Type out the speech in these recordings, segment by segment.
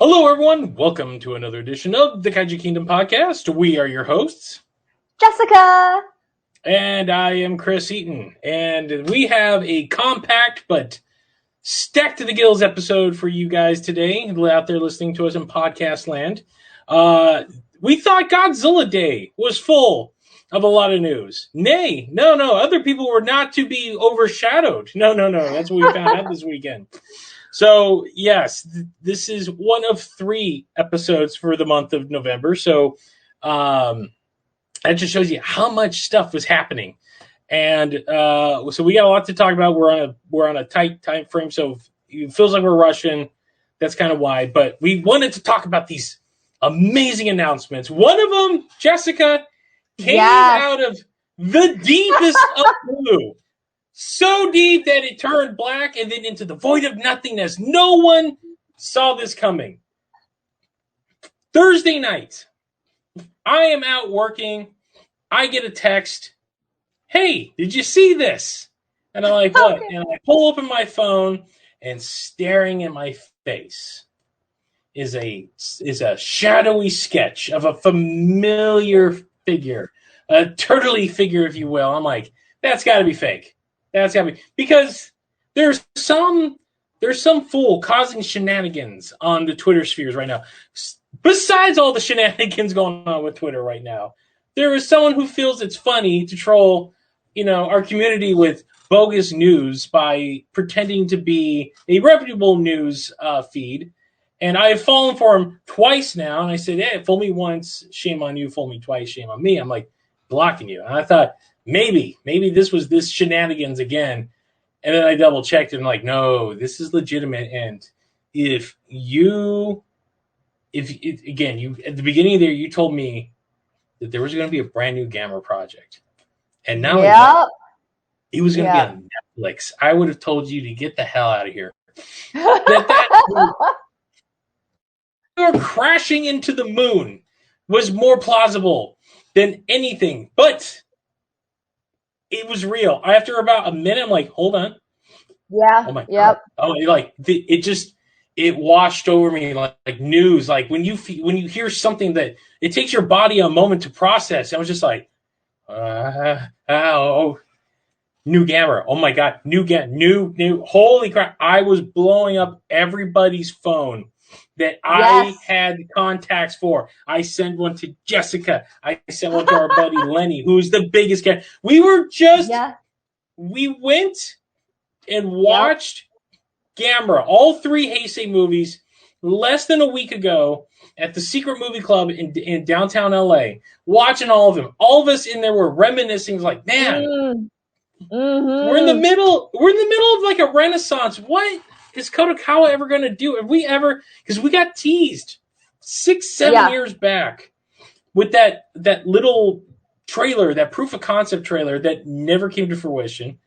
Hello, everyone. Welcome to another edition of the Kaiju Kingdom podcast. We are your hosts, Jessica! and I am Chris Eaton. And we have a compact but stacked to the gills episode for you guys today, out there listening to us in podcast land. We thought Godzilla Day was full of a lot of news. Nay, no, other people were not to be overshadowed. No, that's what we found out this weekend. So, yes, this is one of 3 episodes for the month of November. So, that just shows you how much stuff was happening. And so we got a lot to talk about. We're on a tight time frame, so it feels like we're rushing. That's kind of why. But we wanted to talk about these amazing announcements. One of them, Jessica, came out of the deepest of blue. So deep that it turned black and then into the void of nothingness. No one saw this coming. Thursday night, I am out working. I get a text. Hey, did you see this? And I'm like, what? And I pull open my phone, and staring in my face is a shadowy sketch of a familiar figure, a turtley figure, if you will. I'm like, that's got to be fake. That's got to be, because there's some fool causing shenanigans on the Twitter spheres right now. Besides all the shenanigans going on with Twitter right now, there is someone who feels it's funny to troll, our community with bogus news by pretending to be a reputable news feed. And I have fallen for him twice now. And I said, hey, fool me once, shame on you. Fool me twice, shame on me. I'm like, blocking you. And I thought, maybe this was this shenanigans again. And then I double checked and I'm like, no, this is legitimate. And if at the beginning there, you told me that there was going to be a brand new Gamera project. And now it was going to be on Netflix. I would have told you to get the hell out of here. You're crashing into the moon was more plausible than anything. But it was real. After about a minute, I'm like, hold on. Yeah. Oh my God. Oh, it washed over me like news. Like when you hear something that it takes your body a moment to process. I was just like, new Gamera. Oh my God, new. Holy crap! I was blowing up everybody's phone that I had contacts for. I sent one to Jessica. I sent one to our buddy Lenny, who's the biggest guy. We went and watched Gamera, all 3 Heisei movies, less than a week ago at the Secret Movie Club in downtown LA, watching all of them. All of us in there were reminiscing, like, man, we're in the middle of like a renaissance. What is Kotokawa ever going to do? Have we ever, because we got teased 6-7 years back with that little trailer, that proof of concept trailer that never came to fruition.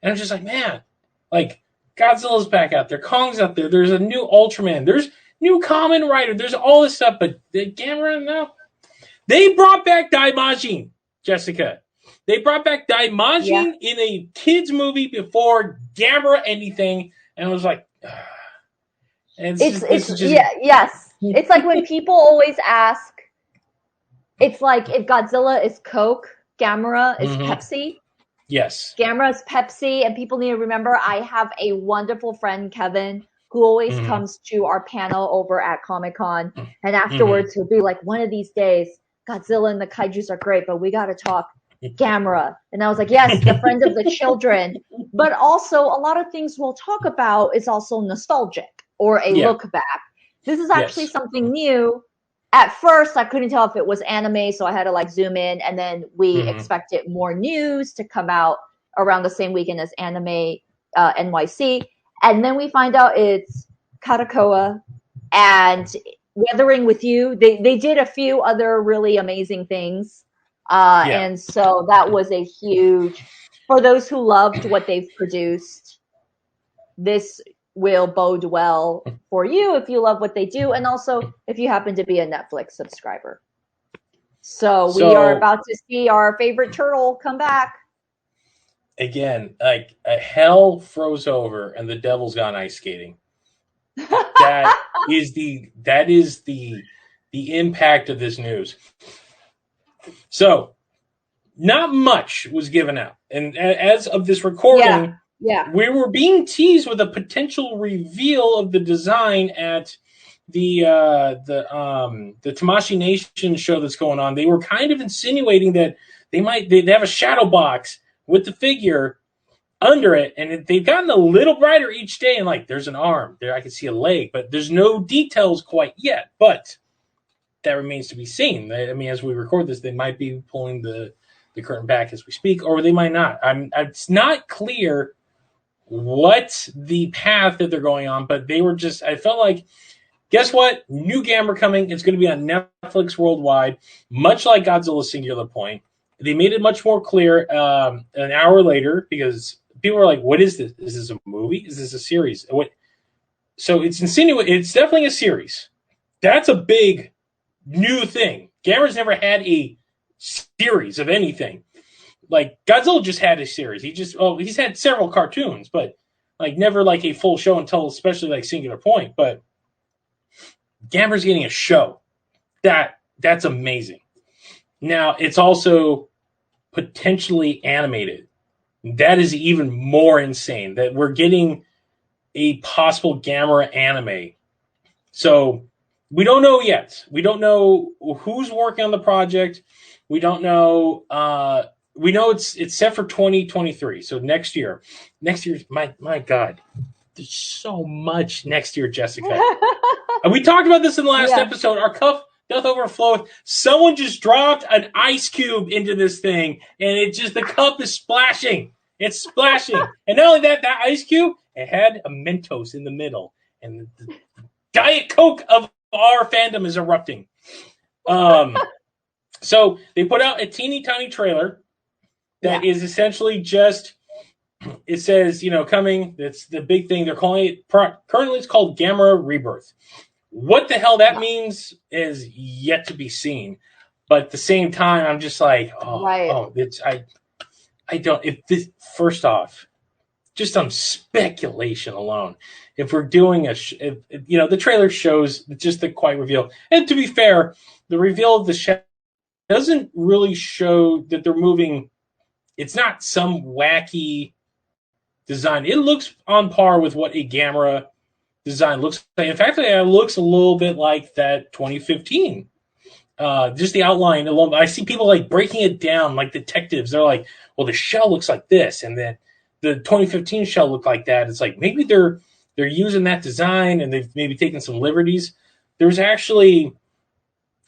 And I'm just like, man, like Godzilla's back out there, Kong's out there, there's a new Ultraman, there's new Kamen Rider, there's all this stuff, but the Gamera, no. They brought back Daimajin, Jessica. They brought back Daimajin in a kids movie before Gamera anything, and I was like, It's like when people always ask, it's like if Godzilla is Coke, Gamera is Pepsi. Yes. Gamera is Pepsi, and people need to remember, I have a wonderful friend, Kevin, who always comes to our panel over at Comic-Con, and afterwards he'll be like, one of these days, Godzilla and the Kaijus are great, but we got to talk Gamera. And I was like, yes, the friend of the children. But also, a lot of things we'll talk about is also nostalgic or a look back. This is actually something new. At first, I couldn't tell if it was anime, so I had to like zoom in. And then we expected more news to come out around the same weekend as Anime NYC. And then we find out it's Katakoa and Weathering with You. They did a few other really amazing things. And so that was a huge, for those who loved what they've produced, this will bode well for you if you love what they do, and also if you happen to be a Netflix subscriber. So we are about to see our favorite turtle come back. Again, like hell froze over and the devil's gone ice skating. That is the impact of this news. So, not much was given out, and as of this recording, we were being teased with a potential reveal of the design at the Tamashii Nation show that's going on. They were kind of insinuating that they'd have a shadow box with the figure under it, and they've gotten a little brighter each day. And like, there's an arm there, I can see a leg, but there's no details quite yet. But that remains to be seen. I mean, as we record this, they might be pulling the curtain back as we speak, or they might not. It's not clear what the path that they're going on, but they were just, I felt like, guess what? New Gamera coming. It's going to be on Netflix worldwide, much like Godzilla Singular Point. They made it much more clear an hour later, because people were like, what is this? Is this a movie? Is this a series? So it's it's definitely a series. That's a big new thing. Gamera's never had a series of anything. Like, Godzilla just had a series. He's had several cartoons, but like never like a full show until especially like Singular Point. But Gamera's getting a show. That's amazing. Now, it's also potentially animated. That is even more insane, that we're getting a possible Gamera anime. So we don't know yet. We don't know who's working on the project. We don't know. We know it's set for 2023, so next year. Next year, my God, there's so much next year, Jessica. We talked about this in the last episode. Our cup doth overflow. Someone just dropped an ice cube into this thing, and the cup is splashing. It's splashing. And not only that ice cube, it had a Mentos in the middle, and the Diet Coke of our fandom is erupting. So they put out a teeny tiny trailer that is essentially just, it says, coming. That's the big thing. They're calling it, currently it's called Gamera Rebirth. What the hell that means is yet to be seen. But at the same time, I'm just like, I don't, if this, first off, just on speculation alone, if we're doing the trailer shows just the quiet reveal. And to be fair, the reveal of the shadow doesn't really show that they're moving. It's not some wacky design. It looks on par with what a Gamera design looks like. In fact, it looks a little bit like that 2015. Just the outline alone. I see people like breaking it down, like detectives. They're like, well, the shell looks like this, and then the 2015 shell looked like that. It's like maybe they're using that design, and they've maybe taken some liberties. There's actually,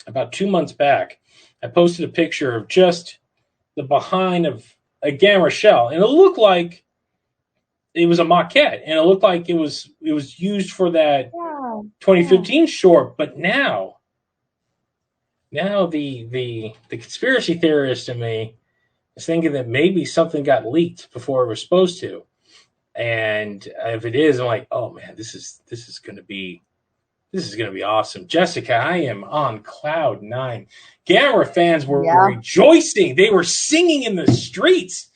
about 2 months back, I posted a picture of just the behind of a Gamera shell, and it looked like it was a maquette, and it looked like it was used for that 2015 short. But now the conspiracy theorist in me is thinking that maybe something got leaked before it was supposed to, and if it is, I'm like, oh man, this is gonna be awesome. Jessica, I am on cloud 9. Gamera fans were rejoicing. They were singing in the streets.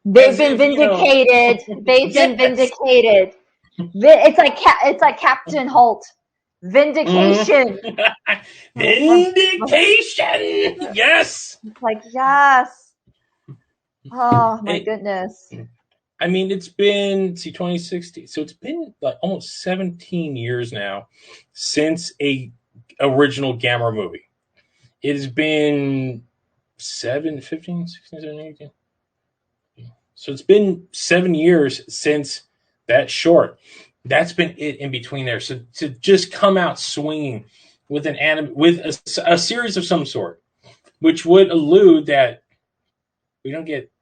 They've been vindicated. They've been vindicated. It's like Captain Holt. Vindication. Vindication. Yes. It's like, yes. Oh my goodness. I mean, it's been 2016, so it's been like almost 17 years now since a original Gamera movie. It has been 15, 16, 17, 18. So it's been 7 years since that short. That's been it in between there. So to just come out swinging with a series of some sort, which would allude that we don't get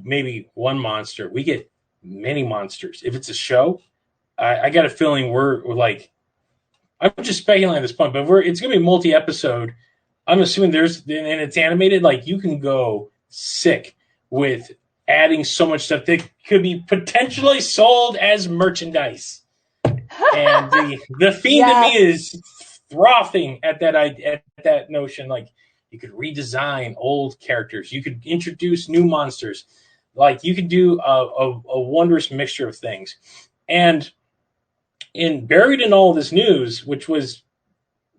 maybe one monster, we get many monsters. If it's a show, I got a feeling we're like, I'm just speculating at this point, but it's gonna be multi-episode. I'm assuming and it's animated. Like, you can go sick with adding so much stuff that could be potentially sold as merchandise. And the fiend in me is frothing at that notion. Like, you could redesign old characters, you could introduce new monsters, like you could do a wondrous mixture of things. And And buried in all this news, which was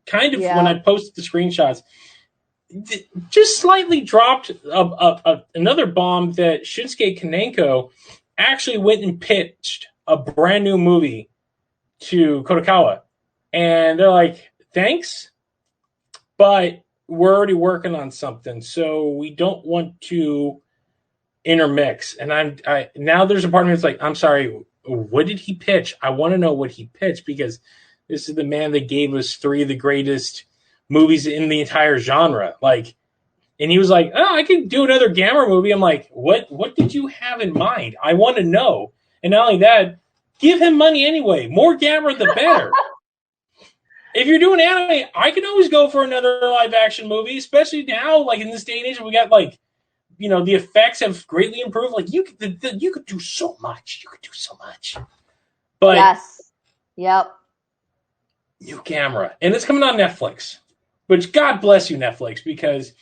kind of when I posted the screenshots, just slightly dropped another bomb that Shinsuke Kaneko actually went and pitched a brand new movie to Kodokawa. And they're like, thanks, but we're already working on something, so we don't want to intermix. And I now there's a part of me that's like, I'm sorry, what did he pitch? I want to know what he pitched, because this is the man that gave us 3 of the greatest movies in the entire genre. Like, and he was like, oh, I can do another Gamera movie. I'm like, what did you have in mind? I want to know. And not only that, give him money anyway. More Gamera, the better. If you're doing anime, I can always go for another live action movie, especially now, like in this day and age, we got like, you know, the effects have greatly improved. Like you could do so much. You could do so much. But yes, yep. New Gamera, and it's coming on Netflix. Which God bless you, Netflix, because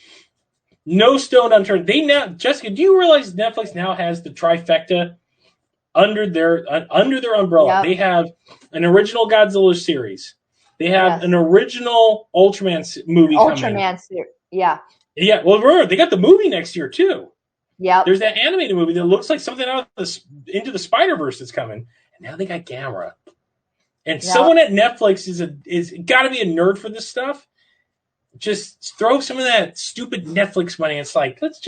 no stone unturned. They now, Jessica, do you realize Netflix now has the trifecta under their umbrella? Yep. They have an original Godzilla series. They have an original Ultraman movie coming. Yeah. Yeah, well, remember, they got the movie next year, too. Yeah. There's that animated movie that looks like something out of Into the Spider-Verse that's coming. And now they got Gamera. And someone at Netflix is got to be a nerd for this stuff. Just throw some of that stupid Netflix money. It's like, let's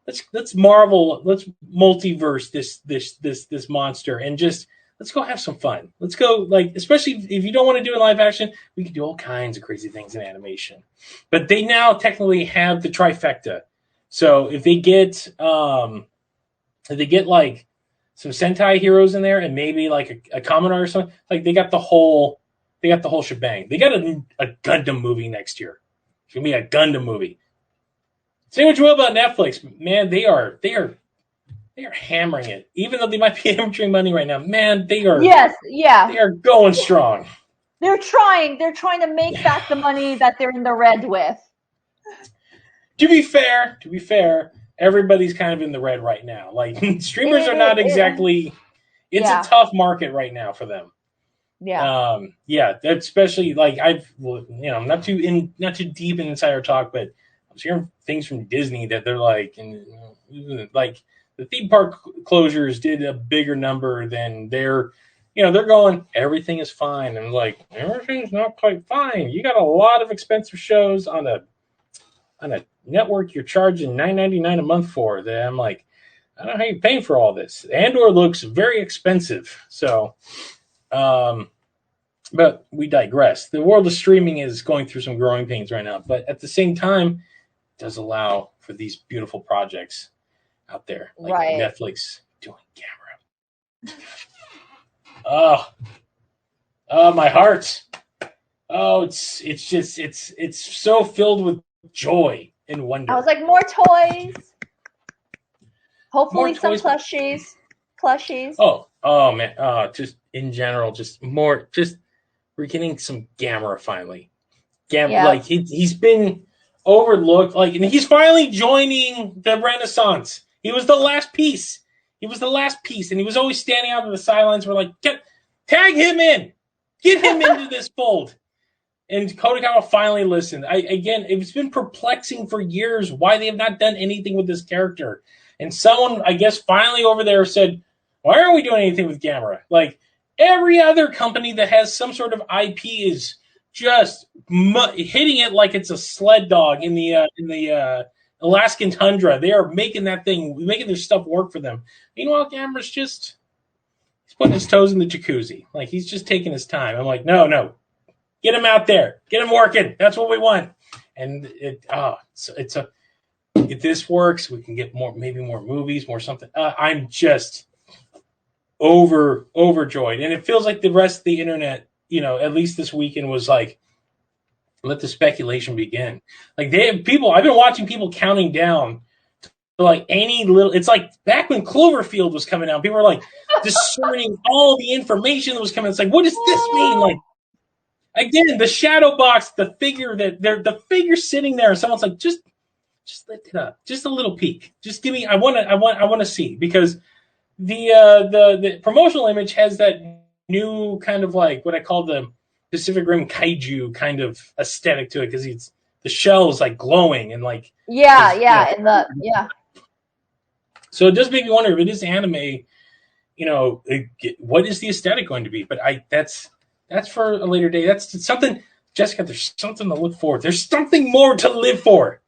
multiverse this monster, and just let's go have some fun. Let's go, like, especially if you don't want to do it live action, we can do all kinds of crazy things in animation. But they now technically have the trifecta. So if they get like some Sentai heroes in there, and maybe like a Kamen or something, like they got the whole shebang. They got a Gundam movie next year. It's gonna be a Gundam movie. Say what you will about Netflix, man, they are hammering it. Even though they might be hammering money right now, man, they are. Yes, yeah. They are going strong. They're trying to make back the money that they're in the red with. To be fair, everybody's kind of in the red right now. Like, streamers are not exactly. It's a tough market right now for them. Yeah. Especially like not too deep in insider talk, but I was hearing things from Disney that they're like, like the theme park closures did a bigger number than they're going, everything is fine. And like, everything's not quite fine. You got a lot of expensive shows on a network you're charging $9.99 a month for, that I'm like, I don't know how you're paying for all this. Andor looks very expensive. So, but we digress. The world of streaming is going through some growing pains right now, but at the same time, it does allow for these beautiful projects out there, like Netflix doing Gamera. Oh, my heart. Oh, it's so filled with joy and wonder. I was like, more toys. Hopefully some plushies. Oh man. Just in general, just more. Just we're getting some Gamera finally. Like he's been overlooked. Like, and he's finally joining the Renaissance. He was the last piece. And he was always standing out on the sidelines. We're like, tag him in, get him into this fold. And Kodokawa finally listened. It's been perplexing for years why they have not done anything with this character. And someone, I guess, finally over there said, why aren't we doing anything with Gamera? Like, every other company that has some sort of IP is just hitting it like it's a sled dog in the Alaskan tundra. They are making their stuff work for them. Meanwhile, Gamera's he's putting his toes in the jacuzzi. Like, he's just taking his time. I'm like, no. Get him out there. Get him working. That's what we want. And if this works, we can get maybe more movies, more something. I'm just overjoyed. And it feels like the rest of the internet, at least this weekend, was like, let the speculation begin. Like, they have people, I've been watching people counting down to like any little, it's like back when Cloverfield was coming out, people were like discerning all the information that was coming. It's like, what does this mean? Like, again, the shadow box, the figure sitting there, and someone's like, just lift it up, just a little peek. Just give me. I want to see, because the promotional image has that new kind of like what I call the Pacific Rim Kaiju kind of aesthetic to it because the shell is like glowing and like Yeah, is, yeah, and the yeah. So it does make me wonder if it is anime. What is the aesthetic going to be? But that's for a later day. That's something, Jessica. There's something to look for. There's something more to live for.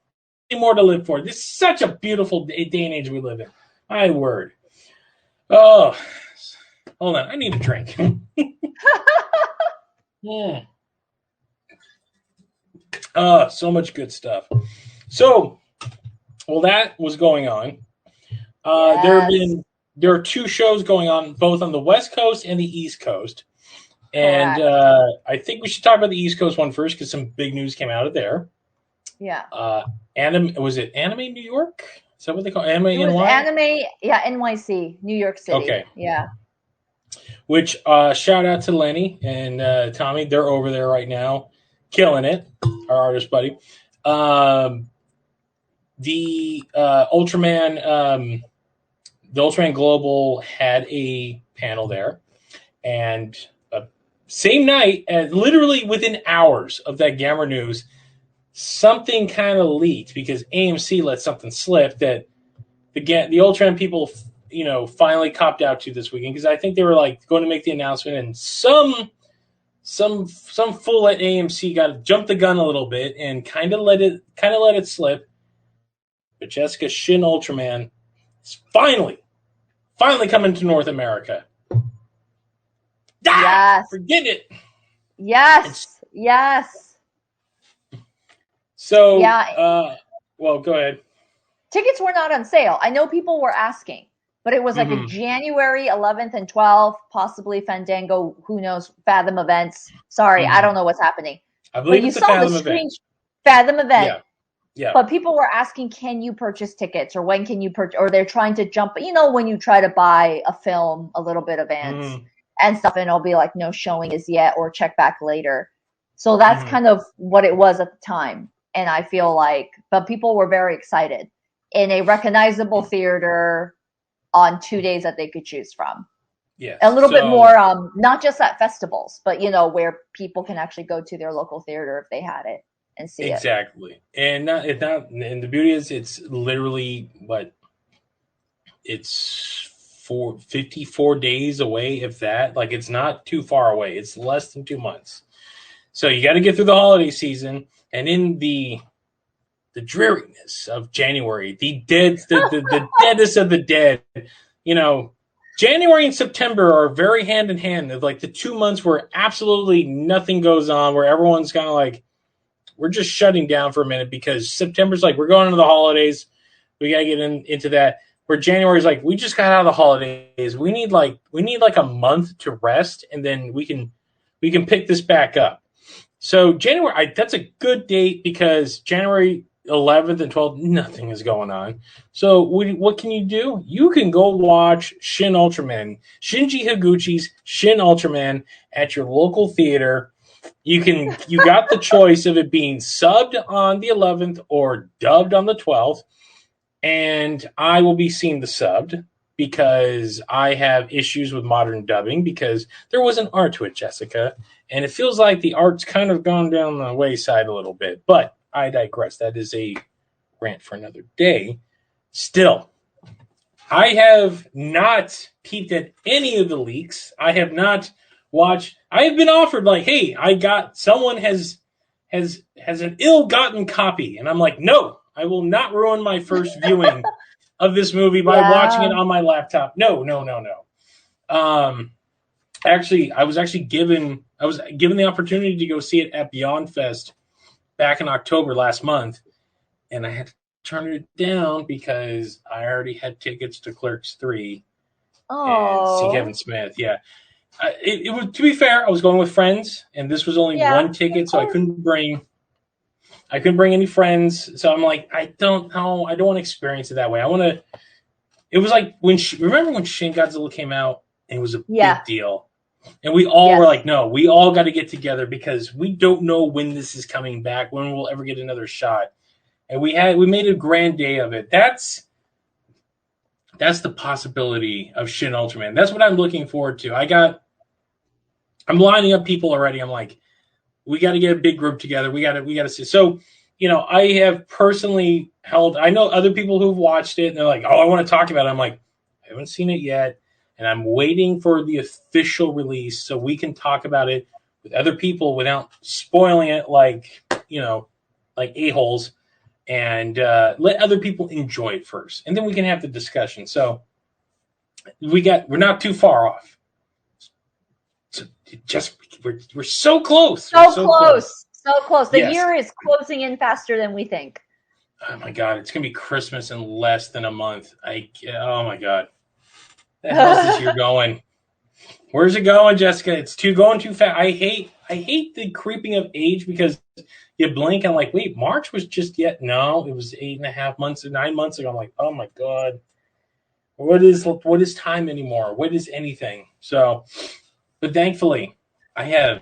More to live for. This is such a beautiful day and age we live in. My word. Oh, hold on. I need a drink. So much good stuff. So, well, that was going on. Yes. There are two shows going on, both on the West Coast and the East Coast. And I think we should talk about the East Coast one first because some big news came out of there. Yeah. Was it Anime New York? Is that what they call it? Anime It was NY? Anime, yeah, NYC, New York City. Okay. Yeah. Which shout out to Lenny and Tommy. They're over there right now, killing it. Our artist buddy. The Ultraman Global had a panel there, and same night, literally within hours of that Gamera news, something kind of leaked because AMC let something slip that the Ultraman people, finally copped out to this weekend because I think they were like going to make the announcement, and some fool at AMC jumped the gun a little bit and kind of let it slip. But Jessica, Shin Ultraman is finally coming to North America. Yes. Forget it. Yes. Yes. So, well, go ahead. Tickets were not on sale. I know people were asking, but it was like a January 11th and 12th, possibly Fandango, who knows, Fathom events. Sorry, I don't know what's happening. I believe it's a Fathom event. Fathom event. Yeah. But people were asking, can you purchase tickets, or when can you purchase, or they're trying to jump, when you try to buy a film a little bit advance and stuff, and it'll be like, no showing is yet, or check back later. So that's kind of what it was at the time. And I feel like, but people were very excited in a recognizable theater on 2 days that they could choose from. Yeah. A little bit more, not just at festivals, but, where people can actually go to their local theater if they had it and see exactly. And and the beauty is it's literally it's 54 days away, if that. Like, it's not too far away. It's less than 2 months. So you got to get through the holiday season, and in the dreariness of January, the deadness of the dead, January and September are very hand in hand. Of like the 2 months where absolutely nothing goes on, where everyone's kind of like, we're just shutting down for a minute because September's like, we're going into the holidays. We got to get into that. Where January's like, we just got out of the holidays. We need like a month to rest, and then we can pick this back up. So January, that's a good date because January 11th and 12th, nothing is going on. So what can you do? You can go watch Shin Ultraman, Shinji Higuchi's Shin Ultraman at your local theater. You got the choice of it being subbed on the 11th or dubbed on the 12th. And I will be seeing the subbed because I have issues with modern dubbing because there was an art to it, Jessica. And it feels like the art's kind of gone down the wayside a little bit. But I digress. That is a rant for another day. Still, I have not peeped at any of the leaks. I have not watched. I have been offered like, hey, someone has an ill-gotten copy. And I'm like, no, I will not ruin my first viewing of this movie by watching it on my laptop. No. Actually, I was given the opportunity to go see it at Beyond Fest back in October last month, and I had to turn it down because I already had tickets to Clerks 3 and see Kevin Smith. Yeah. It was, to be fair, I was going with friends, and this was only one ticket, so I couldn't bring any friends. So I'm like, I don't know. I don't want to experience it that way. It was like remember when Shin Godzilla came out and it was a big deal? And we all were like, no, we all got to get together because we don't know when this is coming back, when we'll ever get another shot. And we made a grand day of it. That's the possibility of Shin Ultraman. That's what I'm looking forward to. I got I'm lining up people already. I'm like, we got to get a big group together. We got to see. So, I have personally held. I know other people who've watched it, and they're like, "Oh, I want to talk about it." I'm like, I haven't seen it yet, and I'm waiting for the official release so we can talk about it with other people without spoiling it, like like a-holes, and let other people enjoy it first, and then we can have the discussion. So we're not too far off. So we're so close. So close. So close. The Yes. year is closing in faster than we think. Oh my God, it's gonna be Christmas in less than a month. Oh my God, the hell's this year going? Where's it going, Jessica? It's going too fast. I hate the creeping of age because you blink and like, wait, March was just yet. No, it was 8.5 months or 9 months ago. I'm like, oh my God, what is time anymore? What is anything? So, but thankfully, I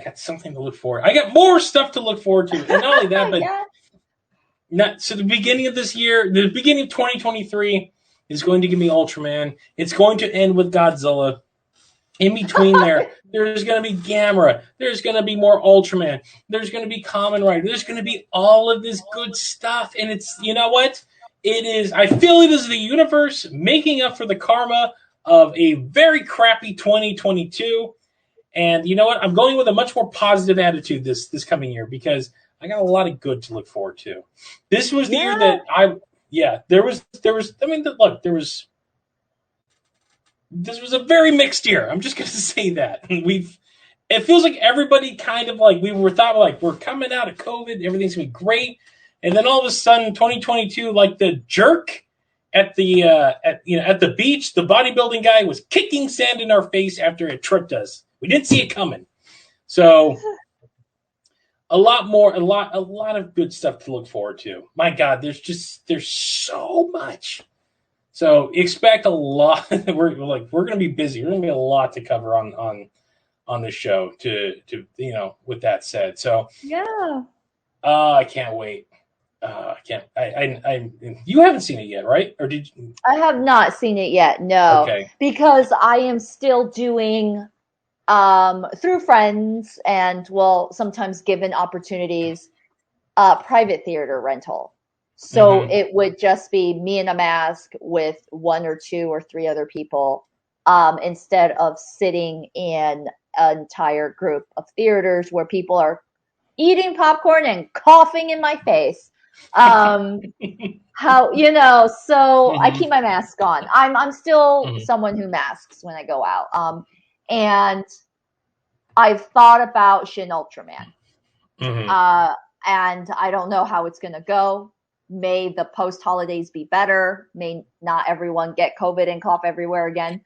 got something to look forward. I got more stuff to look forward to, and not only that, but so the beginning of this year, the beginning of 2023 is going to give me Ultraman. It's going to end with Godzilla. In between there's going to be Gamera. There's going to be more Ultraman. There's going to be Kamen Rider. There's going to be all of this good stuff, and it's what it is. I feel it is the universe making up for the karma of a very crappy 2022. And you know what? I'm going with a much more positive attitude this coming year because I got a lot of good to look forward to. This was the year that this was a very mixed year. I'm just going to say that. It feels like everybody kind of like we're coming out of COVID, everything's going to be great. And then all of a sudden 2022, like the jerk at the beach, the bodybuilding guy was kicking sand in our face after it tripped us. We didn't see it coming. So a lot of good stuff to look forward to. My God, there's so much. So expect a lot. We're going to be busy. We're going to be a lot to cover on this show. With that said, so yeah, I can't wait. I can't. You haven't seen it yet, right? Or did you? I have not seen it yet. No, okay. Because I am still doing through friends and sometimes given opportunities, private theater rental. So it would just be me in a mask with 1 or 2 or 3 other people, instead of sitting in an entire group of theaters where people are eating popcorn and coughing in my face. So I keep my mask on. I'm still someone who masks when I go out. And I've thought about Shin Ultraman. And I don't know how it's going to go. May the post-holidays be better. May not everyone get COVID and cough everywhere again.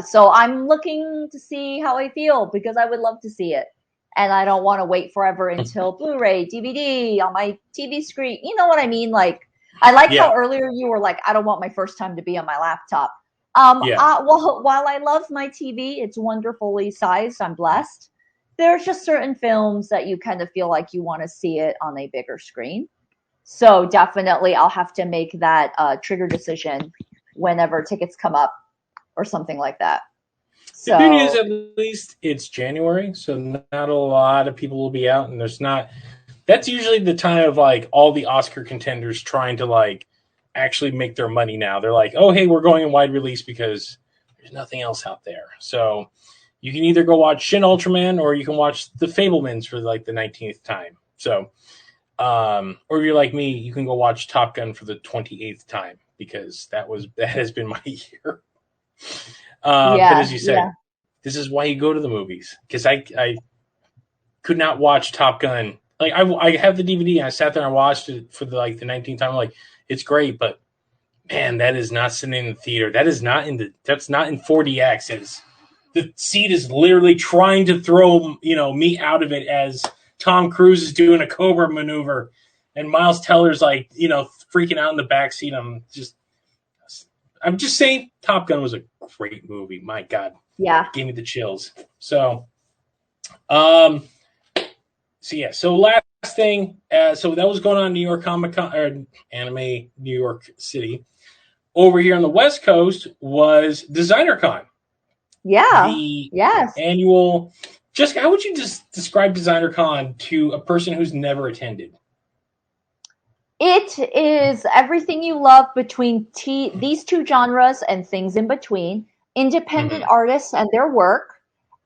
So I'm looking to see how I feel because I would love to see it. And I don't want to wait forever until Blu-ray, DVD, on my TV screen. You know what I mean? Like, I like how earlier you were like, I don't want my first time to be on my laptop. While I love my TV, it's wonderfully sized. I'm blessed. There's just certain films that you kind of feel like you want to see it on a bigger screen. So definitely I'll have to make that trigger decision whenever tickets come up or something like that. The good news, at least it's January, so not a lot of people will be out, and that's usually the time of like all the Oscar contenders trying to like actually make their money now. They're like, oh, hey, we're going in wide release because there's nothing else out there. So you can either go watch Shin Ultraman or you can watch The Fabelmans for like the 19th time. So, or if you're like me, you can go watch Top Gun for the 28th time because that has been my year. But as you said, this is why you go to the movies because I could not watch Top Gun. Like I have the DVD and I sat there and watched it for the 19th time. I'm like, it's great, but man, that is not sitting in the theater. That's not in 4DX. The seat is literally trying to throw me out of it as Tom Cruise is doing a Cobra maneuver, and Miles Teller's like freaking out in the back seat. I'm just saying, Top Gun was a great movie. My God, gave me the chills. So, So last thing, so that was going on in New York Comic Con or Anime New York City. Over here on the West Coast was Designer Con. Yeah. the Yes. annual. Jessica, how would you just describe Designer Con to a person who's never attended? It is everything you love between these two genres and things in between. Independent Mm-hmm. artists and their work,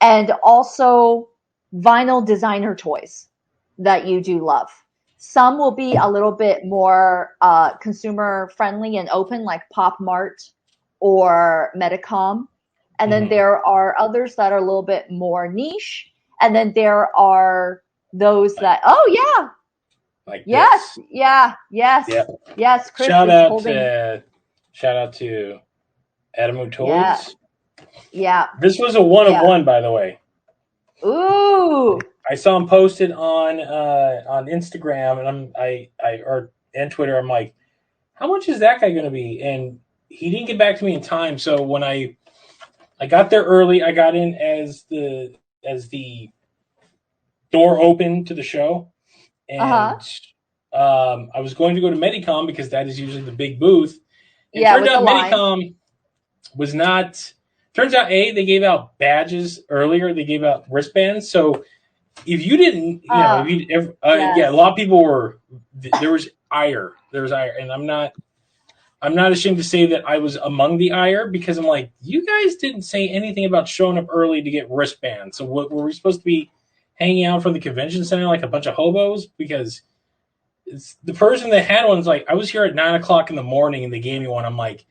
and also vinyl designer toys that you do love. Some will be a little bit more consumer friendly and open, like Pop Mart or Medicom. And then Mm-hmm. there are others that are a little bit more niche. And then there are those Like, that, oh, yeah, like yes, this. yeah, yes, Yeah. yes. Chris Shout is out holding. to shout out to Adamu Yeah, Toys. yeah, This was a one of yeah. one, by the way. Ooh, I saw him posted on Instagram, and and Twitter. I'm like, how much is that guy going to be? And he didn't get back to me in time. So when I got there early, I got in as the door open to the show, uh-huh. and I was going to go to Medicom because that is usually the big booth. And Yeah, turned with the out line. Medicom was not. Turns out, they gave out badges earlier. They gave out wristbands. So if you didn't, if you ever, yeah, a Yes. lot of people were. There was ire. There was ire, and I'm not. I'm not ashamed to say that I was among the ire because I'm like, you guys didn't say anything about showing up early to get wristbands. So what were we supposed to be hanging out from the convention center like a bunch of hobos? Because the person that had one's like, I was here at 9 o'clock in the morning and they gave me one. I'm like,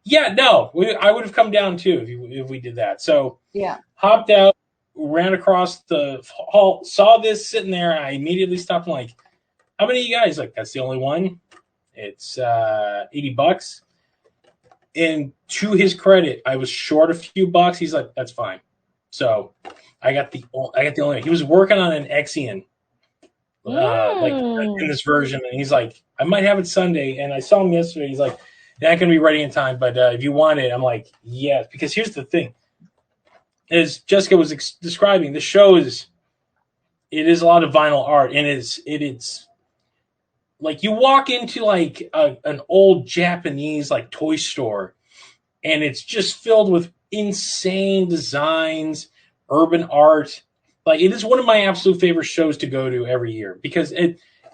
yeah, no, I would have come down too if we did that. So Yeah. hopped out, ran across the hall, saw this sitting there, and I immediately stopped. I'm like, how many of you guys? Like, that's the only one. It's $80. And to his credit, I was short a few bucks. He's like, that's fine. So I got the only. He was working on an Exian, like in this version, and he's like, I might have it Sunday. And I saw him yesterday. He's like, not going to be ready in time, but if you want it, I'm like, yes. Because here's the thing: as Jessica was describing, the show is a lot of vinyl art, and it's like you walk into like an old Japanese like toy store, and it's just filled with insane designs, urban art. Like, it is one of my absolute favorite shows to go to every year because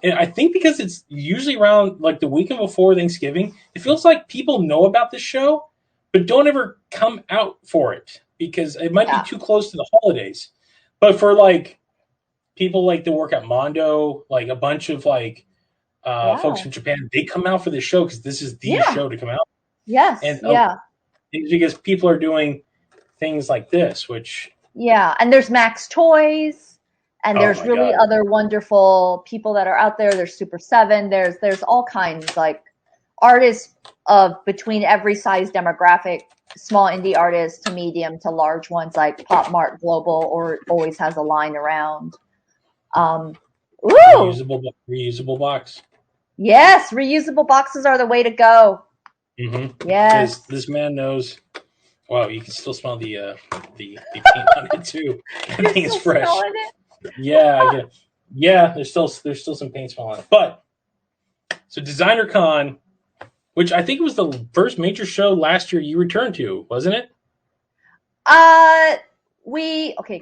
I think because it's usually around like the weekend before Thanksgiving, it feels like people know about this show, but don't ever come out for it because it might be Yeah. too close to the holidays. But for like people like that work at Mondo, like a bunch of like folks Yeah. from Japan, they come out for this show because this is the Yeah. show to come out. Yes. And Yeah. it's because people are doing things like this, which Yeah. And there's Max Toys, and oh there's my really god, other wonderful people that are out there. There's Super 7. There's all kinds, like artists of between every size demographic, small indie artists to medium to large ones like Pop Mart Global or always has a line around. Ooh, reusable box. yes, reusable boxes are the way to go. Mm-hmm. Yes. This man knows. Wow, you can still smell the paint on it too. That You're thing is still fresh. smelling it? Yeah, I get. Yeah, there's still some paint smell on it. But so Designer Con, which I think was the first major show last year you returned to, wasn't it?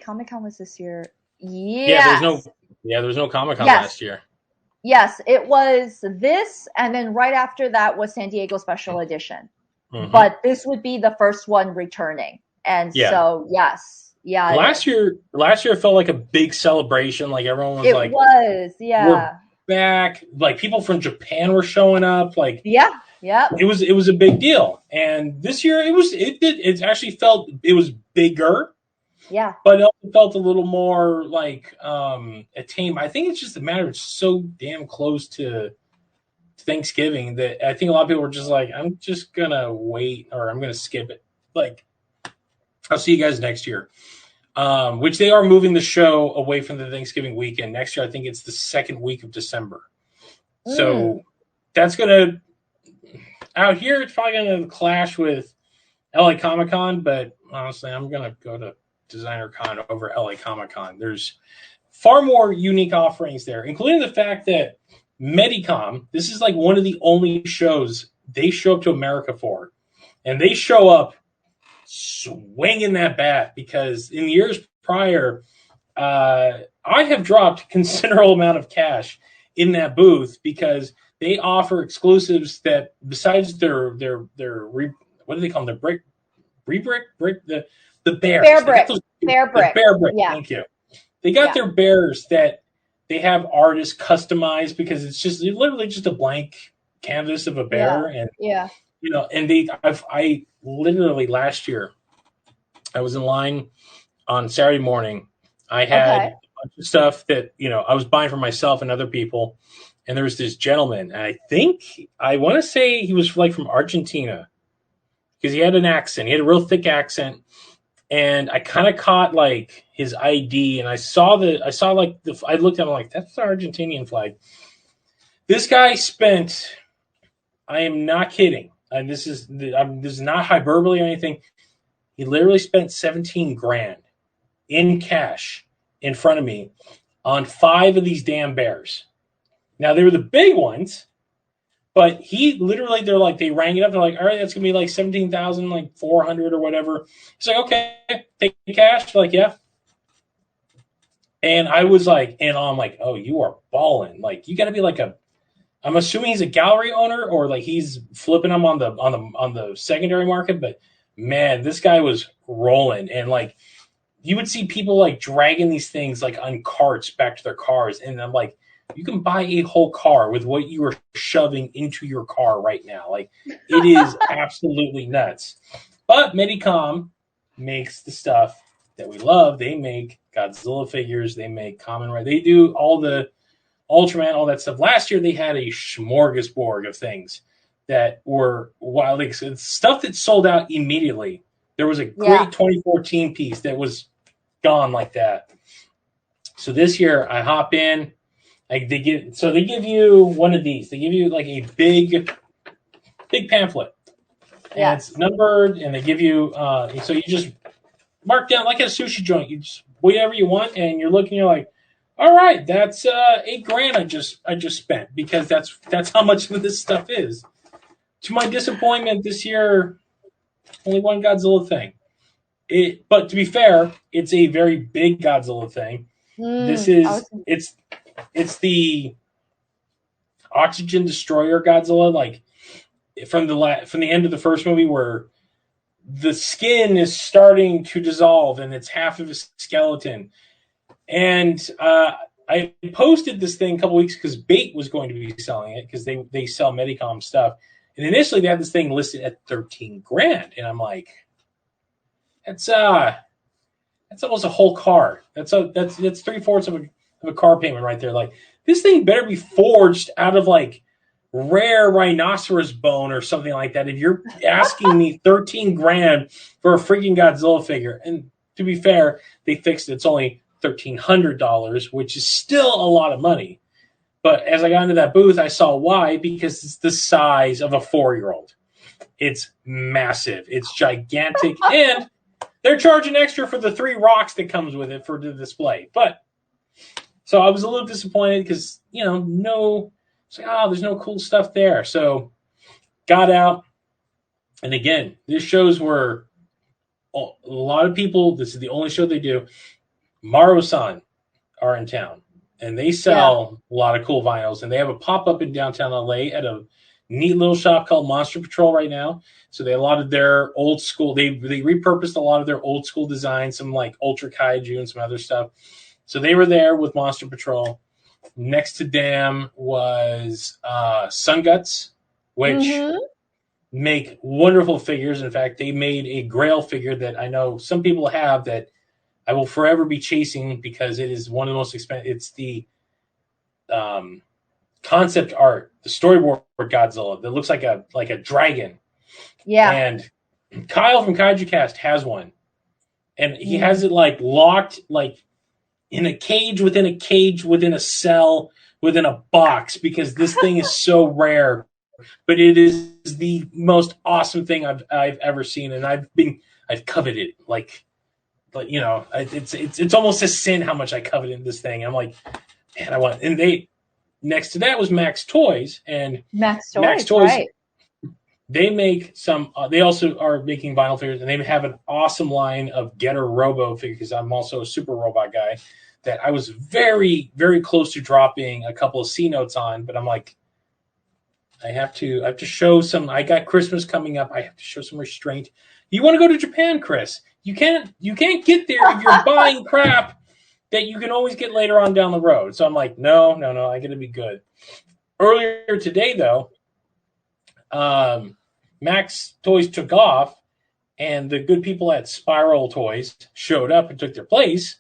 Comic Con was this year. Yeah, there was no Yes. Comic Con Yes. last year. Yes, it was this, and then right after that was San Diego Special Edition. Mm-hmm. But this would be the first one returning. And so, yes. Yeah. Last year felt like a big celebration. Like everyone was like, yeah. we're back. Like people from Japan were showing up. Like, yeah. It was a big deal. And this year it actually felt it was bigger. Yeah. But it also felt a little more like a tame. I think it's just a matter of it's so damn close to Thanksgiving that I think a lot of people were just like, I'm just gonna wait or I'm gonna skip it. Like, I'll see you guys next year. Which they are moving the show away from the Thanksgiving weekend. Next year, I think it's the second week of December. So that's gonna out here. It's probably gonna clash with LA Comic Con, but honestly, I'm gonna go to Designer Con over LA Comic Con. There's far more unique offerings there, including the fact that Medicom, this is like one of the only shows they show up to America for. And they show up swinging that bat because in years prior, I have dropped considerable amount of cash in that booth because they offer exclusives that besides their what do they call them? Their the bears. Bear They got brick. those Bear the brick. bear brick. Yeah. Thank you. They got Yeah. their bears that they have artists customized because it's just literally just a blank canvas of a bear, and Yeah. and I literally last year I was in line on Saturday morning. I had Okay. a bunch of stuff that I was buying for myself and other people, and there was this gentleman. And I want to say he was like from Argentina because he had an accent. He had a real thick accent, and I kind of caught like his ID, and I looked at him like that's the Argentinian flag. This guy spent. I am not kidding. And this is not hyperbole or anything. He literally spent 17 grand in cash in front of me on 5 of these damn bears. Now they were the big ones, but he literally they rang it up. They're like, all right, that's gonna be like 17,000, like 400 or whatever. He's like, okay, take the cash. They're like, yeah. And I was like, and I'm like, oh, you are balling. Like you got to be like I'm assuming he's a gallery owner or like he's flipping them on the secondary market. But man, this guy was rolling, and like you would see people like dragging these things like on carts back to their cars, and I'm like, you can buy a whole car with what you are shoving into your car right now. Like it is absolutely nuts. But Medicom makes the stuff that we love. They make Godzilla figures. They make Kamen Rider. They do all the Ultraman, all that stuff. Last year they had a smorgasbord of things that were wild. Like, stuff that sold out immediately. There was a great 2014 piece that was gone like that. So this year I hop in. Like they give you one of these. They give you like a big pamphlet. And it's numbered, and they give you so you just mark down like at a sushi joint. You just whatever you want, and you're looking. You're like, all right, that's $8 grand I just spent because that's how much of this stuff is. To my disappointment, this year only one Godzilla thing. But to be fair, it's a very big Godzilla thing. It's the Oxygen Destroyer Godzilla, like from the end of the first movie where the skin is starting to dissolve and it's half of a skeleton. And I posted this thing a couple weeks because Bait was going to be selling it because they sell Medicom stuff. And initially they had this thing listed at 13 grand. And I'm like, that's almost a whole car. That's 3/4 of a car payment right there. Like this thing better be forged out of like rare rhinoceros bone or something like that. If you're asking me 13 grand for a freaking Godzilla figure, and to be fair, they fixed it. It's only $1,300, which is still a lot of money. But as I got into that booth, I saw why, because it's the size of a 4-year-old. It's massive. It's gigantic. And they're charging extra for the 3 rocks that comes with it for the display. But so I was a little disappointed because, it's like, there's no cool stuff there. So got out. And again, this shows where a lot of people, this is the only show they do, Maro-san are in town. And they sell a lot of cool vinyls. And they have a pop-up in downtown LA at a neat little shop called Monster Patrol right now. So they a lot of their old school, they repurposed a lot of their old school designs, some like Ultra Kaiju and some other stuff. So they were there with Monster Patrol. Next to them was Sun Guts, which make wonderful figures. In fact, they made a Grail figure that I know some people have that I will forever be chasing because it is one of the most expensive. It's the concept art, the storyboard Godzilla that looks like a dragon. Yeah. And Kyle from Kaiju Cast has one. And he has it like locked like in a cage within a cell within a box because this thing is so rare. But it is the most awesome thing I've ever seen, and I've coveted it. It's almost a sin how much I coveted this thing. I'm like, man, I want. And next to that was Max Toys, and Max Toys, right? They make some. They also are making vinyl figures, and they have an awesome line of Getter Robo figures. Because I'm also a super robot guy. That I was very, very close to dropping a couple of C notes on, but I'm like, I have to show some. I got Christmas coming up. I have to show some restraint. You want to go to Japan, Chris? You can't get there if you're buying crap that you can always get later on down the road. So I'm like, no, I got to be good. Earlier today, though. Max Toys took off, and the good people at Spiral Toys showed up and took their place,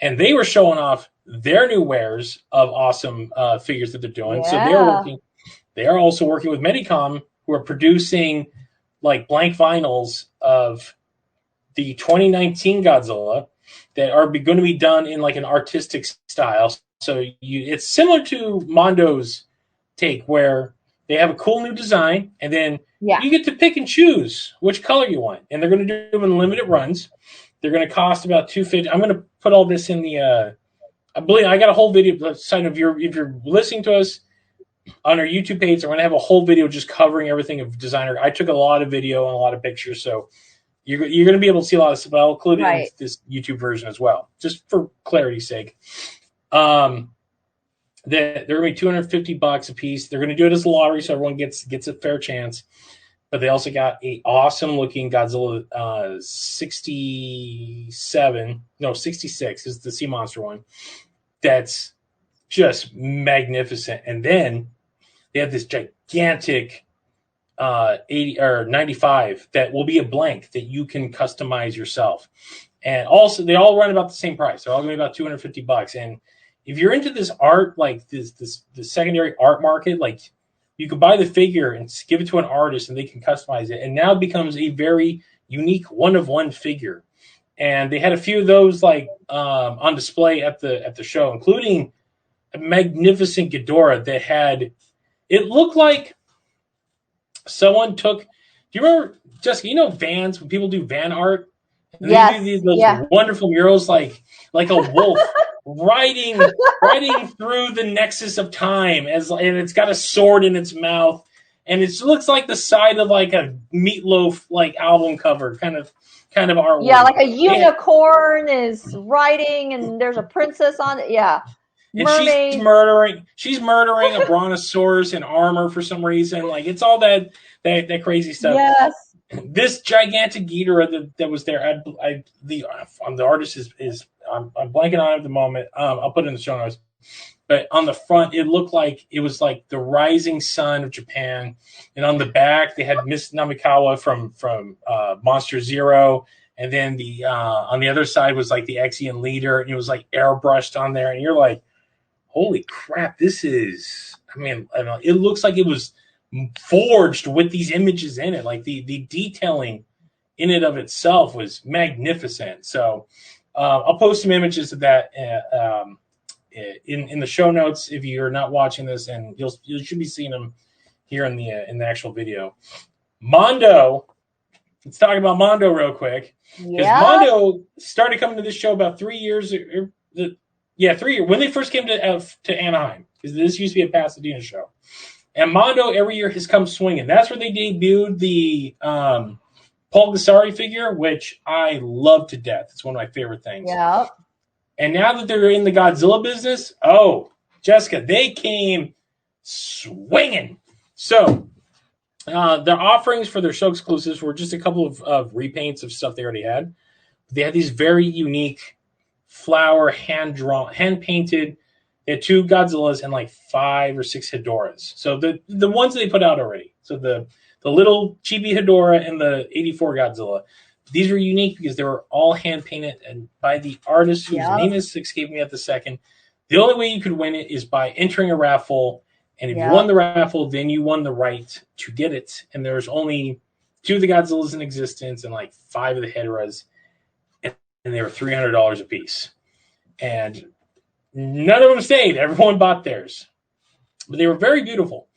and they were showing off their new wares of awesome figures that they're doing. Yeah. So they are also working with Medicom, who are producing like blank vinyls of the 2019 Godzilla that are going to be done in like an artistic style. So it's similar to Mondo's take, where they have a cool new design, and then you get to pick and choose which color you want. And they're going to do them in limited runs. They're going to cost about $250. I'm going to put all this in the. I believe I got a whole video. Sign if you're listening to us on our YouTube page, I'm going to have a whole video just covering everything of designer. I took a lot of video and a lot of pictures, so you're going to be able to see a lot of stuff. I'll include it in this YouTube version as well, just for clarity's sake. They're going to be $250 a piece. They're going to do it as a lottery, so everyone gets a fair chance. But they also got a awesome looking Godzilla 66 is the Sea Monster one. That's just magnificent. And then they have this gigantic 80 or 95 that will be a blank that you can customize yourself. And also, they all run about the same price. They're all going to be about $250. And if you're into this art, like the secondary art market, like you could buy the figure and give it to an artist and they can customize it. And now it becomes a very unique one-of-one figure. And they had a few of those like on display at the show, including a magnificent Ghidorah that had, it looked like someone took, do you remember, Jessica, you know Vans, when people do van art? And they do those wonderful murals like a wolf riding through the nexus of time, and it's got a sword in its mouth, and it looks like the side of like a Meatloaf like album cover kind of artwork. Yeah, like a unicorn is riding, and there's a princess on it. Yeah, and she's murdering a brontosaurus in armor for some reason. Like it's all that crazy stuff. Yes. This gigantic Ghidorah that was there, the artist is I'm blanking on it at the moment. I'll put it in the show notes. But on the front, it looked like it was like the rising sun of Japan, and on the back they had Miss Namikawa from Monster Zero, and then on the other side was like the Exian leader, and it was like airbrushed on there, and you're like, holy crap, this is. I mean, it looks like it was forged with these images in it. Like the detailing in it of itself was magnificent. So I'll post some images of that in the show notes if you're not watching this, and you should be seeing them here in the actual video. Mondo, let's talk about Mondo real quick, because Mondo started coming to this show about 3 years. 3 years when they first came to Anaheim, because this used to be a Pasadena show. And Mondo every year has come swinging. That's where they debuted the Paul Gassari figure, which I love to death. It's one of my favorite things. Yeah. And now that they're in the Godzilla business, oh, Jessica, they came swinging. So their offerings for their show exclusives were just a couple of repaints of stuff they already had. They had these very unique flower hand-painted. They had 2 Godzillas and like 5 or 6 Hedoras. So the ones they put out already. So the little chibi Hedora and the 84 Godzilla. These were unique because they were all hand painted and by the artist whose name escaped me at the second. The only way you could win it is by entering a raffle. And if you won the raffle, then you won the right to get it. And there's only 2 of the Godzillas in existence and like 5 of the Hedoras. And they were $300 a piece. And none of them stayed. Everyone bought theirs. But they were very beautiful.